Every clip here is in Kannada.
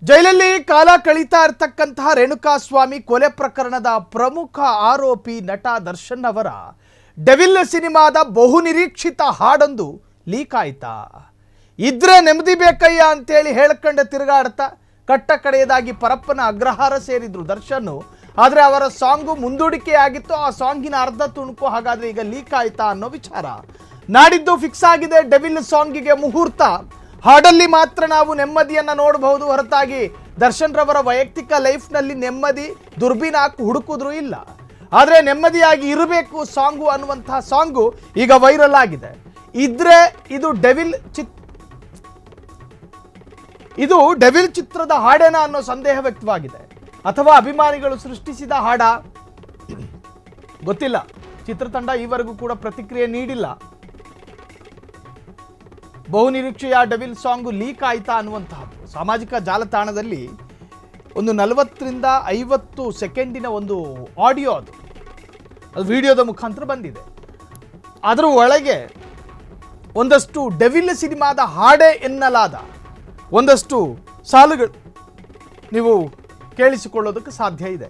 ಜೈಲಲ್ಲಿ ಕಾಲ ಕಳೀತಾ ಇರತಕ್ಕಂತಹ ರೇಣುಕಾಸ್ವಾಮಿ ಕೊಲೆ ಪ್ರಕರಣದ ಪ್ರಮುಖ ಆರೋಪಿ ನಟ ದರ್ಶನ್ ಅವರ ಡೆವಿಲ್ ಸಿನಿಮಾದ ಬಹುನಿರೀಕ್ಷಿತ ಹಾಡೊಂದು ಲೀಕ್ ಆಯ್ತಾ. ಇದ್ರೆ ನೆಮ್ಮದಿ ಬೇಕಯ್ಯ ಅಂತೇಳಿ ಹೇಳ್ಕೊಂಡೆ ತಿರುಗಾಡ್ತಾ ಕಟ್ಟ ಕಡೆಯದಾಗಿ ಪರಪ್ಪನ ಅಗ್ರಹಾರ ಸೇರಿದ್ರು ದರ್ಶನ್. ಆದರೆ ಅವರ ಸಾಂಗು ಮುಂದೂಡಿಕೆ ಆಗಿತ್ತು. ಆ ಸಾಂಗಿನ ಅರ್ಧ ತುಣುಕು ಹಾಗಾದ್ರೆ ಈಗ ಲೀಕ್ ಆಯ್ತಾ ಅನ್ನೋ ವಿಚಾರ. ನಾಡಿದ್ದು ಫಿಕ್ಸ್ ಆಗಿದೆ ಡೆವಿಲ್ ಸಾಂಗಿಗೆ ಮುಹೂರ್ತ. ಹಾಡಲ್ಲಿ ಮಾತ್ರ ನಾವು ನೆಮ್ಮದಿಯನ್ನು ನೋಡಬಹುದು, ಹೊರತಾಗಿ ದರ್ಶನ್ ರವರ ವೈಯಕ್ತಿಕ ಲೈಫ್ನಲ್ಲಿ ನೆಮ್ಮದಿ ದುರ್ಬೀನ್ ಹಾಕಿ ಹುಡುಕಿದ್ರು ಇಲ್ಲ. ಆದರೆ ನೆಮ್ಮದಿಯಾಗಿ ಇರಬೇಕು ಸಾಂಗು ಅನ್ನುವಂತಹ ಸಾಂಗು ಈಗ ವೈರಲ್ ಆಗಿದೆ. ಇದ್ರೆ ಇದು ಡೆವಿಲ್ ಚಿತ್ರದ ಹಾಡೇನ ಅನ್ನೋ ಸಂದೇಹ ವ್ಯಕ್ತವಾಗಿದೆ. ಅಥವಾ ಅಭಿಮಾನಿಗಳು ಸೃಷ್ಟಿಸಿದ ಹಾಡ ಗೊತ್ತಿಲ್ಲ. ಚಿತ್ರತಂಡ ಈವರೆಗೂ ಕೂಡ ಪ್ರತಿಕ್ರಿಯೆ ನೀಡಿಲ್ಲ. ಬಹುನಿರೀಕ್ಷೆಯ ಡೆವಿಲ್ ಸಾಂಗು ಲೀಕ್ ಆಯ್ತಾ ಅನ್ನುವಂತಹದ್ದು ಸಾಮಾಜಿಕ ಜಾಲತಾಣದಲ್ಲಿ ಒಂದು 40ರಿಂದ 50 ಸೆಕೆಂಡಿನ ಒಂದು ಆಡಿಯೋ ಅದು ವಿಡಿಯೋದ ಮುಖಾಂತರ ಬಂದಿದೆ. ಅದರ ಒಳಗೆ ಒಂದಷ್ಟು ಡೆವಿಲ್ ಸಿನಿಮಾದ ಹಾಡೇ ಎನ್ನಲಾದ ಒಂದಷ್ಟು ಸಾಲುಗಳು ನೀವು ಕೇಳಿಸಿಕೊಳ್ಳೋದಕ್ಕೆ ಸಾಧ್ಯ ಇದೆ.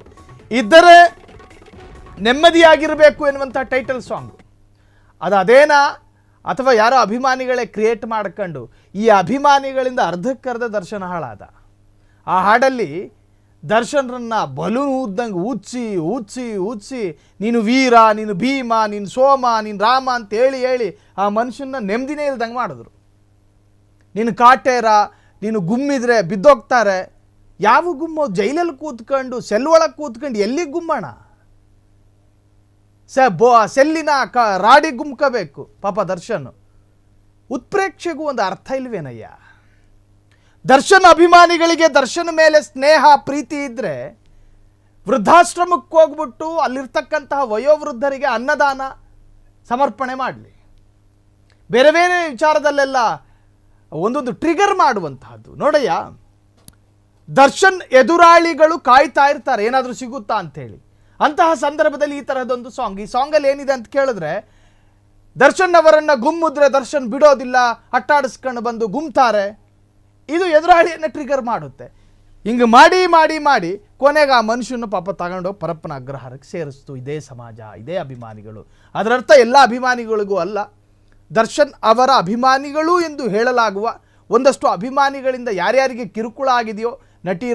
ಇದ್ದರೆ ನೆಮ್ಮದಿಯಾಗಿರಬೇಕು ಎನ್ನುವಂಥ ಟೈಟಲ್ ಸಾಂಗು ಅದೇನಾ ಅಥವಾ ಯಾರೋ ಅಭಿಮಾನಿಗಳೇ ಕ್ರಿಯೇಟ್ ಮಾಡ್ಕೊಂಡು ಈ ಅಭಿಮಾನಿಗಳಿಂದ ಅರ್ಧಕ್ಕರ್ಧ ದರ್ಶನ ಹಾಳಾದ. ಆ ಹಾಡಲ್ಲಿ ದರ್ಶನ್ರನ್ನ ಬಲೂನ್ ಊದ್ದಂಗೆ ಊದ್ಸಿ ನೀನು ವೀರ, ನೀನು ಭೀಮ, ನೀನು ಸೋಮ, ನೀನು ರಾಮ ಅಂತ ಹೇಳಿ ಆ ಮನುಷ್ಯನ ನೆಮ್ಮದಿನೇ ಇಲ್ದಂಗೆ ಮಾಡಿದ್ರು. ನೀನು ಕಾಟೇರ, ನೀನು ಗುಮ್ಮಿದ್ರೆ ಬಿದ್ದೋಗ್ತಾರೆ. ಯಾವ ಗುಮ್ಮೋ? ಜೈಲಲ್ಲಿ ಕೂತ್ಕೊಂಡು ಸೆಲ್ ಒಳಗೆ ಕೂತ್ಕೊಂಡು ಎಲ್ಲಿಗೆ ಗುಮ್ಮಣ? ಸೆಲ್ಲಿನ ರಾಡಿ ಗುಮ್ಕಬೇಕು ಪಾಪ ದರ್ಶನ್. ಉತ್ಪ್ರೇಕ್ಷೆಗೂ ಒಂದು ಅರ್ಥ ಇಲ್ವೇನಯ್ಯ? ದರ್ಶನ್ ಅಭಿಮಾನಿಗಳಿಗೆ ದರ್ಶನ್ ಮೇಲೆ ಸ್ನೇಹ ಪ್ರೀತಿ ಇದ್ದರೆ ವೃದ್ಧಾಶ್ರಮಕ್ಕೆ ಹೋಗ್ಬಿಟ್ಟು ಅಲ್ಲಿರ್ತಕ್ಕಂತಹ ವಯೋವೃದ್ಧರಿಗೆ ಅನ್ನದಾನ ಸಮರ್ಪಣೆ ಮಾಡಲಿ. ಬೇರೆ ಬೇರೆ ವಿಚಾರದಲ್ಲೆಲ್ಲ ಒಂದೊಂದು ಟ್ರಿಗರ್ ಮಾಡುವಂತಹದ್ದು ನೋಡಯ್ಯ. ದರ್ಶನ್ ಎದುರಾಳಿಗಳು ಕಾಯ್ತಾ ಇರ್ತಾರೆ ಏನಾದರೂ ಸಿಗುತ್ತಾ ಅಂಥೇಳಿ. ಅಂತಹ ಸಂದರ್ಭದಲ್ಲಿ ಈ ತರಹದೊಂದು ಸಾಂಗ್, ಈ ಸಾಂಗಲ್ಲಿ ಏನಿದೆ ಅಂತ ಕೇಳಿದ್ರೆ, ದರ್ಶನ್ ಅವರನ್ನು ಗುಮ್ಮಿದ್ರೆ ದರ್ಶನ್ ಬಿಡೋದಿಲ್ಲ, ಅಟ್ಟಾಡಿಸ್ಕೊಂಡು ಬಂದು ಗುಮ್ತಾರೆ. ಇದು ಎದುರಾಳಿಯನ್ನು ಟ್ರಿಗರ್ ಮಾಡುತ್ತೆ. ಹಿಂಗೆ ಮಾಡಿ ಕೊನೆಗೆ ಆ ಮನುಷ್ಯನ ಪಾಪ ತಗೊಂಡೋಗಿ ಪರಪ್ಪನ ಅಗ್ರಹಾರಕ್ಕೆ ಸೇರಿಸ್ತು ಇದೇ ಸಮಾಜ, ಇದೇ ಅಭಿಮಾನಿಗಳು. ಅದರರ್ಥ ಎಲ್ಲ ಅಭಿಮಾನಿಗಳಿಗೂ ಅಲ್ಲ, ದರ್ಶನ್ ಅವರ ಅಭಿಮಾನಿಗಳು ಎಂದು ಹೇಳಲಾಗುವ ಒಂದಷ್ಟು ಅಭಿಮಾನಿಗಳಿಂದ ಯಾರ್ಯಾರಿಗೆ ಕಿರುಕುಳ ಆಗಿದೆಯೋ, ನಟಿ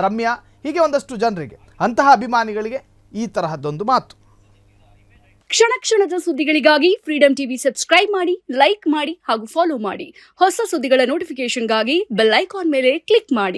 ರಮ್ಯಾ, ಹೀಗೆ ಒಂದಷ್ಟು ಜನರಿಗೆ, ಅಂತಹ ಅಭಿಮಾನಿಗಳಿಗೆ ಈ ತರಹದ್ದೊಂದು ಮಾತು. ಕ್ಷಣ ಕ್ಷಣದ ಸುದ್ದಿಗಳಿಗಾಗಿ ಫ್ರೀಡಂ ಟಿವಿ ಸಬ್ಸ್ಕ್ರೈಬ್ ಮಾಡಿ, ಲೈಕ್ ಮಾಡಿ ಹಾಗೂ ಫಾಲೋ ಮಾಡಿ. ಹೊಸ ಸುದ್ದಿಗಳ ನೋಟಿಫಿಕೇಶನ್ಗಾಗಿ ಬೆಲ್ ಐಕಾನ್ ಮೇಲೆ ಕ್ಲಿಕ್ ಮಾಡಿ.